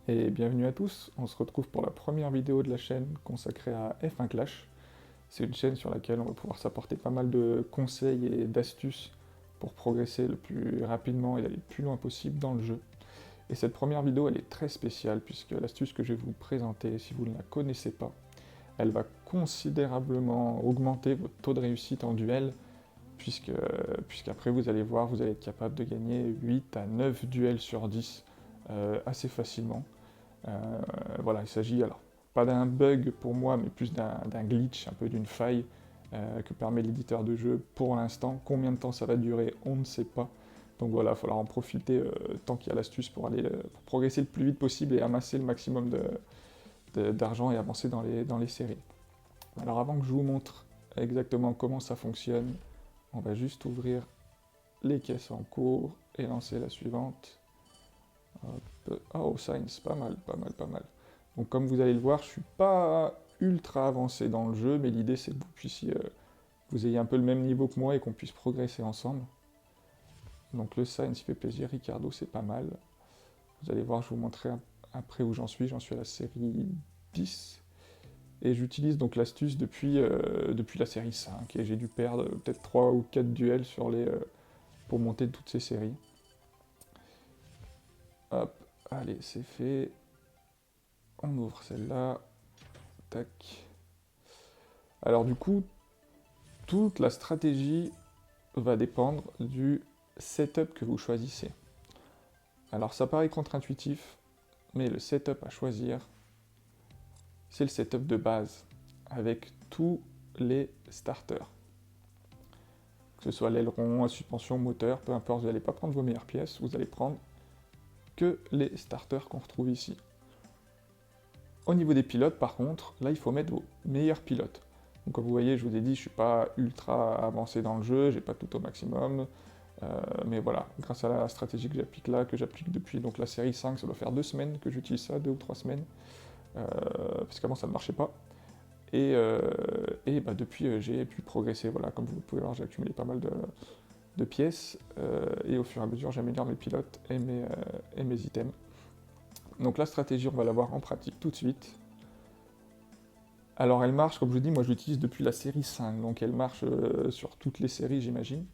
Et bienvenue à tous, on se retrouve pour la première vidéo de la chaîne consacrée à F1 Clash. C'est une chaîne sur laquelle on va pouvoir s'apporter pas mal de conseils et d'astuces pour progresser le plus rapidement et aller le plus loin possible dans le jeu. Et cette première vidéo elle est très spéciale puisque l'astuce que je vais vous présenter, si vous ne la connaissez pas, elle va considérablement augmenter votre taux de réussite en duel puisqu'après vous allez voir, vous allez être capable de gagner 8 à 9 duels sur 10 assez facilement. Voilà, il s'agit alors pas d'un bug pour moi, mais plus d'un glitch, un peu d'une faille que permet l'éditeur de jeu pour l'instant. Combien de temps ça va durer, on ne sait pas. Donc voilà, il va falloir en profiter tant qu'il y a l'astuce pour aller pour progresser le plus vite possible et amasser le maximum d'argent et avancer dans les séries. Alors avant que je vous montre exactement comment ça fonctionne, on va juste ouvrir les caisses en cours et lancer la suivante. Hop. Oh, Science, pas mal, pas mal, pas mal. Donc comme vous allez le voir, je suis pas ultra avancé dans le jeu, mais l'idée c'est que vous puissiez, vous ayez un peu le même niveau que moi et qu'on puisse progresser ensemble. Donc le Science il fait plaisir, Ricardo c'est pas mal. Vous allez voir, je vous montrerai après où j'en suis à la série 10. Et j'utilise donc l'astuce depuis la série 5, et j'ai dû perdre peut-être 3 ou 4 duels pour monter toutes ces séries. Hop, allez, c'est fait. On ouvre celle-là. Tac. Alors du coup, toute la stratégie va dépendre du setup que vous choisissez. Alors ça paraît contre-intuitif, mais le setup à choisir, c'est le setup de base, avec tous les starters. Que ce soit l'aileron, la suspension, moteur, peu importe, vous n'allez pas prendre vos meilleures pièces, vous allez prendre que les starters qu'on retrouve ici. Au niveau des pilotes, par contre, là il faut mettre vos meilleurs pilotes. Donc comme vous voyez, je vous ai dit, je ne suis pas ultra avancé dans le jeu, j'ai pas tout au maximum. Mais voilà, grâce à la stratégie que j'applique là, que j'applique depuis donc la série 5, ça doit faire 2 semaines que j'utilise ça, 2 ou 3 semaines, parce qu'avant ça ne marchait pas. Et bah, depuis j'ai pu progresser, voilà, comme vous pouvez voir, j'ai accumulé pas mal de pièces, et au fur et à mesure j'améliore mes pilotes et mes items. Donc la stratégie, on va la voir en pratique tout de suite. Alors elle marche, comme je vous dis, moi je l'utilise depuis la série 5, donc elle marche sur toutes les séries j'imagine.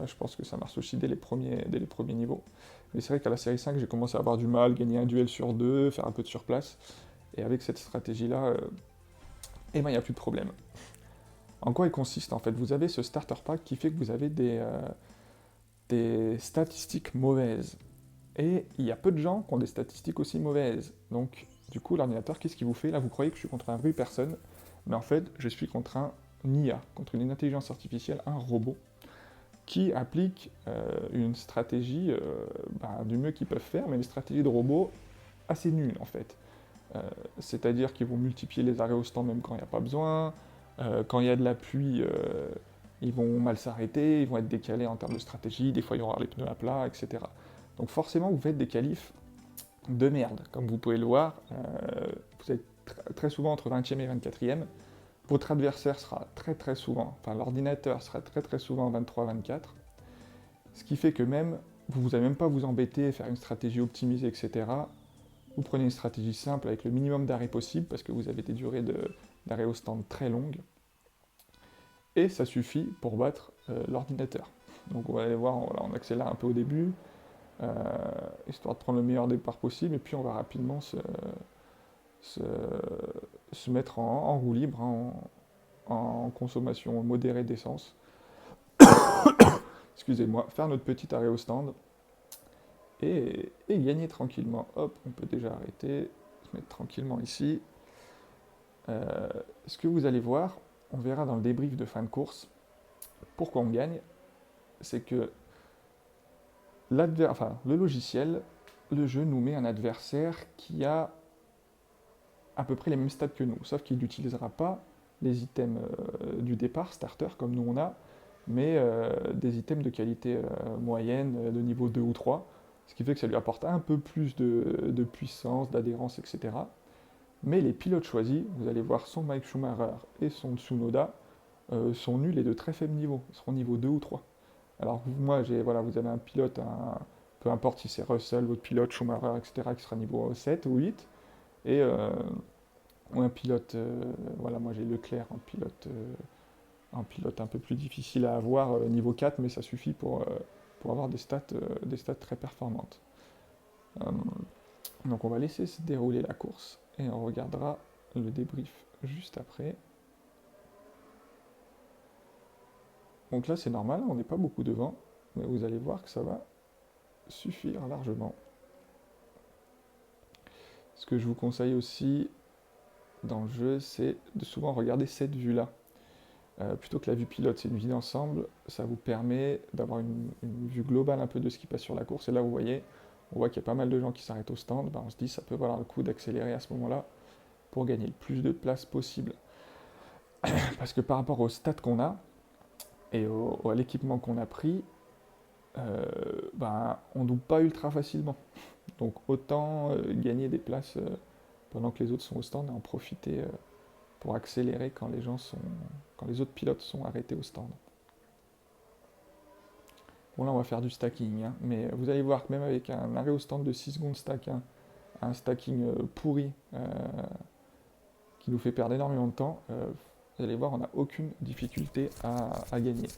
Je pense que ça marche aussi dès les premiers niveaux. Mais c'est vrai qu'à la série 5, j'ai commencé à avoir du mal, gagner un duel sur deux, faire un peu de surplace. Et avec cette stratégie-là, eh ben, il n'y a plus de problème. En quoi il consiste en fait? Vous avez ce starter pack qui fait que vous avez des statistiques mauvaises. Et il y a peu de gens qui ont des statistiques aussi mauvaises. Donc, du coup, l'ordinateur, qu'est-ce qu'il vous fait? Là, vous croyez que je suis contre un vraie personne, mais en fait, je suis contre un IA, contre une intelligence artificielle, un robot, qui applique une stratégie du mieux qu'ils peuvent faire, mais une stratégie de robot assez nulle en fait. Euh, C'est-à-dire qu'ils vont multiplier les arrêts au stand même quand il n'y a pas besoin, quand il y a de la pluie, ils vont mal s'arrêter, ils vont être décalés en termes de stratégie, des fois il y aura les pneus à plat, etc. Donc forcément vous faites des qualifs de merde, comme vous pouvez le voir, vous êtes très souvent entre 20e et 24e, votre adversaire sera très souvent, enfin l'ordinateur sera très souvent 23-24, ce qui fait que même, vous n'allez même pas vous embêter, faire une stratégie optimisée, etc. Vous prenez une stratégie simple avec le minimum d'arrêts possible, parce que vous avez des durées d'arrêt au stand très longues, et ça suffit pour battre l'ordinateur. Donc on va aller voir, voilà, on accélère un peu au début, euh, histoire de prendre le meilleur départ possible, et puis on va rapidement se, se mettre en roue libre, hein, en consommation modérée d'essence. Excusez-moi, faire notre petit arrêt au stand et gagner tranquillement. Hop, on peut déjà arrêter, se mettre tranquillement ici. Euh, Ce que vous allez voir, on verra dans le débrief de fin de course, pourquoi on gagne, c'est que le logiciel, le jeu nous met un adversaire qui a à peu près les mêmes stats que nous, sauf qu'il n'utilisera pas les items du départ, starter, comme nous on a, mais des items de qualité moyenne, de niveau 2 ou 3, ce qui fait que ça lui apporte un peu plus de puissance, d'adhérence, etc. Mais les pilotes choisis, vous allez voir son Mike Schumacher et son Tsunoda, sont nuls et de très faible niveau, ils seront niveau 2 ou 3. Alors moi, voilà, vous avez un pilote un peu importe si c'est Russell, votre pilote, Schumacher, etc., qui sera niveau 7 ou 8, et ou un pilote, voilà, moi j'ai Leclerc en pilote un peu plus difficile à avoir, niveau 4, mais ça suffit pour avoir des stats très performantes. Euh, donc on va laisser se dérouler la course, et on regardera le débrief juste après. Donc là c'est normal, on n'est pas beaucoup devant, mais vous allez voir que ça va suffire largement. Ce que je vous conseille aussi dans le jeu, c'est de souvent regarder cette vue-là. Plutôt que la vue pilote, c'est une vue d'ensemble, ça vous permet d'avoir une vue globale un peu de ce qui passe sur la course. Et là, vous voyez, on voit qu'il y a pas mal de gens qui s'arrêtent au stand. Ben, on se dit, ça peut valoir le coup d'accélérer à ce moment-là pour gagner le plus de place possible. Parce que par rapport au stats qu'on a et à l'équipement qu'on a pris, ben, on ne double pas ultra facilement. Donc autant gagner des places pendant que les autres sont au stand et en profiter pour accélérer quand les autres pilotes sont arrêtés au stand. Bon là on va faire du stacking, hein, mais vous allez voir que même avec un arrêt au stand de 6 secondes stack, hein, un stacking pourri qui nous fait perdre énormément de temps, vous allez voir on n'a aucune difficulté à gagner.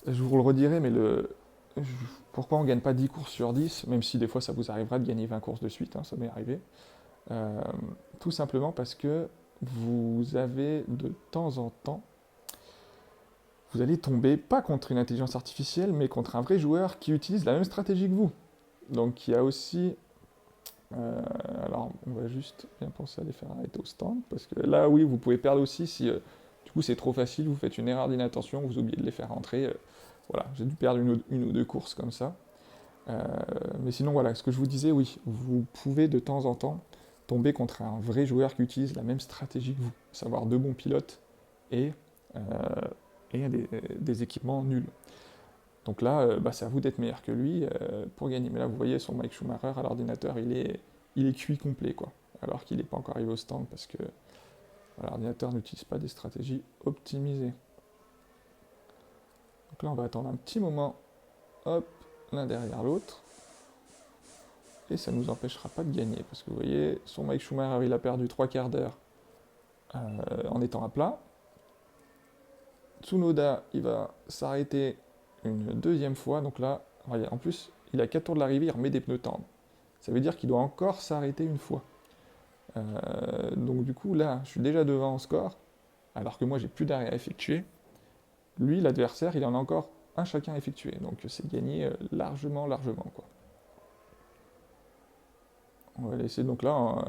Je vous le redirai, mais pourquoi on ne gagne pas 10 courses sur 10, même si des fois ça vous arrivera de gagner 20 courses de suite, hein, ça m'est arrivé. Tout simplement parce que vous avez de temps en temps, vous allez tomber pas contre une intelligence artificielle, mais contre un vrai joueur qui utilise la même stratégie que vous. Donc il y a aussi... alors on va juste bien penser à les faire arrêter au stand, parce que là oui, vous pouvez perdre aussi si du coup c'est trop facile, vous faites une erreur d'inattention, vous oubliez de les faire rentrer. Voilà, j'ai dû perdre une ou deux courses comme ça. Mais sinon voilà, ce que je vous disais, oui, vous pouvez de temps en temps tomber contre un vrai joueur qui utilise la même stratégie que vous, savoir deux bons pilotes et, euh, et des équipements nuls. Donc là, bah, c'est à vous d'être meilleur que lui pour gagner. Mais là, vous voyez, son Mike Schumacher à l'ordinateur, il est cuit complet, quoi. Alors qu'il n'est pas encore arrivé au stand parce que voilà, l'ordinateur n'utilise pas des stratégies optimisées. Donc là, on va attendre un petit moment, hop, l'un derrière l'autre. Et ça ne nous empêchera pas de gagner. Parce que vous voyez, son Mike Schumacher, il a perdu 3/4 d'heure en étant à plat. Tsunoda, il va s'arrêter une deuxième fois. Donc là, voyez, en plus, il a 4 tours de l'arrivée, il remet des pneus tendres. Ça veut dire qu'il doit encore s'arrêter une fois. Donc du coup, là, je suis déjà devant en score, alors que moi, j'ai plus d'arrêt à effectuer. Lui, l'adversaire, il en a encore un chacun effectué. Donc c'est gagné largement, quoi. On va laisser donc là,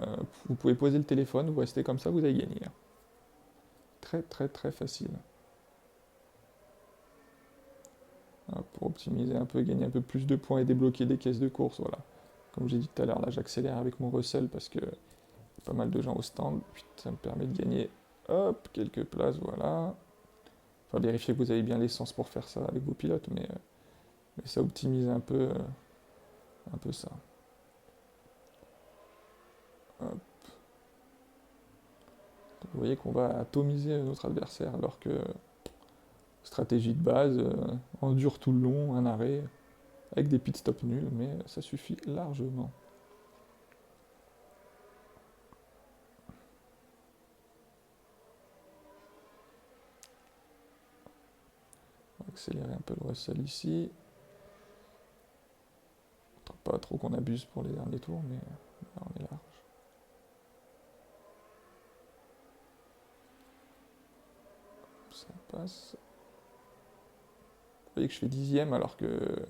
vous pouvez poser le téléphone, vous restez comme ça, vous avez gagné. Très très très facile. Pour optimiser un peu, gagner un peu plus de points et débloquer des caisses de course, voilà. Comme j'ai dit tout à l'heure, là j'accélère avec mon Russell parce que y a pas mal de gens au stand, puis ça me permet de gagner, hop, quelques places, voilà. Enfin, vérifier que vous avez bien l'essence pour faire ça avec vos pilotes, mais ça optimise un peu ça. Hop. Vous voyez qu'on va atomiser notre adversaire alors que stratégie de base, on dure tout le long, un arrêt, avec des pit stops nuls, mais ça suffit largement. On va accélérer un peu le Russell ici. Pas trop qu'on abuse pour les derniers tours, mais là on est large. Ça passe. Vous voyez que je fais 10ème alors que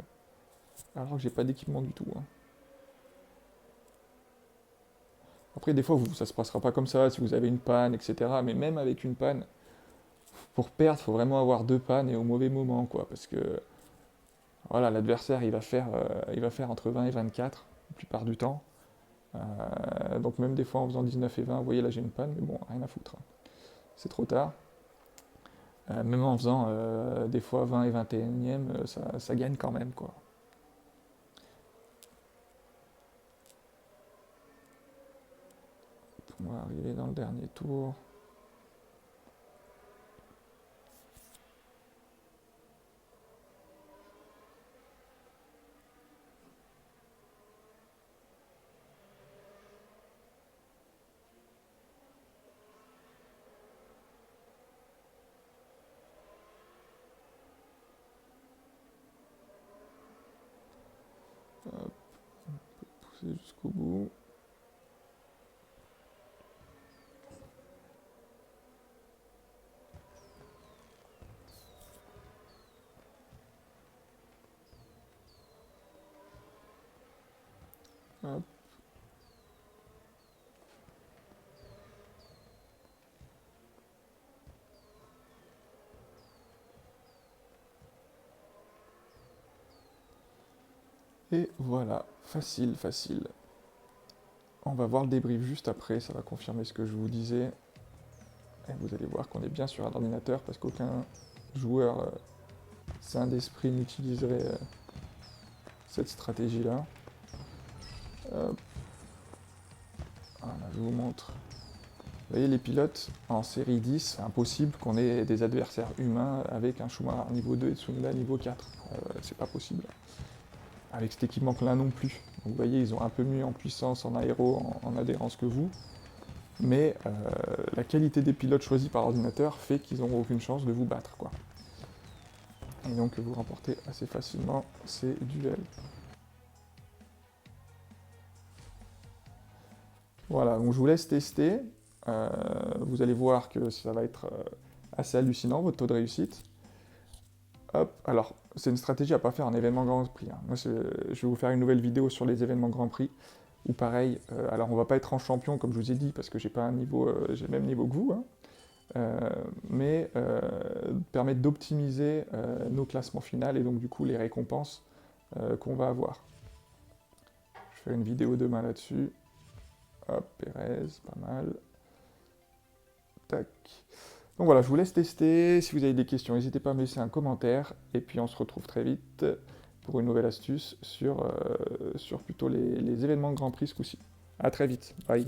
j'ai pas d'équipement du tout. Hein. Après, des fois, ça se passera pas comme ça si vous avez une panne, etc. Mais même avec une panne, pour perdre, il faut vraiment avoir deux pannes et au mauvais moment, quoi. Parce que voilà, l'adversaire, il va faire entre 20 et 24 la plupart du temps. Donc même des fois en faisant 19 et 20, vous voyez là j'ai une panne, mais bon, rien à foutre. Hein. C'est trop tard. Même en faisant des fois 20 et 21ème, ça gagne quand même, quoi. On va arriver dans le dernier tour. Hop. Et voilà, facile, facile. On va voir le débrief juste après, ça va confirmer ce que je vous disais. Et vous allez voir qu'on est bien sur un ordinateur parce qu'aucun joueur sain d'esprit n'utiliserait cette stratégie-là. Voilà, je vous montre. Vous voyez, les pilotes en série 10, c'est impossible qu'on ait des adversaires humains avec un Schumacher niveau 2 et Tsunoda niveau 4. C'est pas possible. Avec cet équipement-là non plus. Donc, vous voyez, ils ont un peu mieux en puissance, en aéro, en adhérence que vous. Mais la qualité des pilotes choisis par ordinateur fait qu'ils n'auront aucune chance de vous battre, quoi. Et donc vous remportez assez facilement ces duels. Voilà, donc je vous laisse tester. Vous allez voir que ça va être assez hallucinant, votre taux de réussite. Hop, alors, c'est une stratégie à pas faire en événement Grand Prix, hein. Moi, je vais vous faire une nouvelle vidéo sur les événements Grand Prix, où pareil, alors on va pas être en champion, comme je vous ai dit, parce que j'ai pas un niveau, j'ai le même niveau que vous, hein, mais permettre d'optimiser nos classements finaux et donc du coup les récompenses qu'on va avoir. Je fais une vidéo demain là-dessus. Hop, Pérez, pas mal. Tac. Donc voilà, je vous laisse tester. Si vous avez des questions, n'hésitez pas à me laisser un commentaire. Et puis on se retrouve très vite pour une nouvelle astuce sur plutôt les événements de Grand Prix ce coup-ci. A très vite. Bye.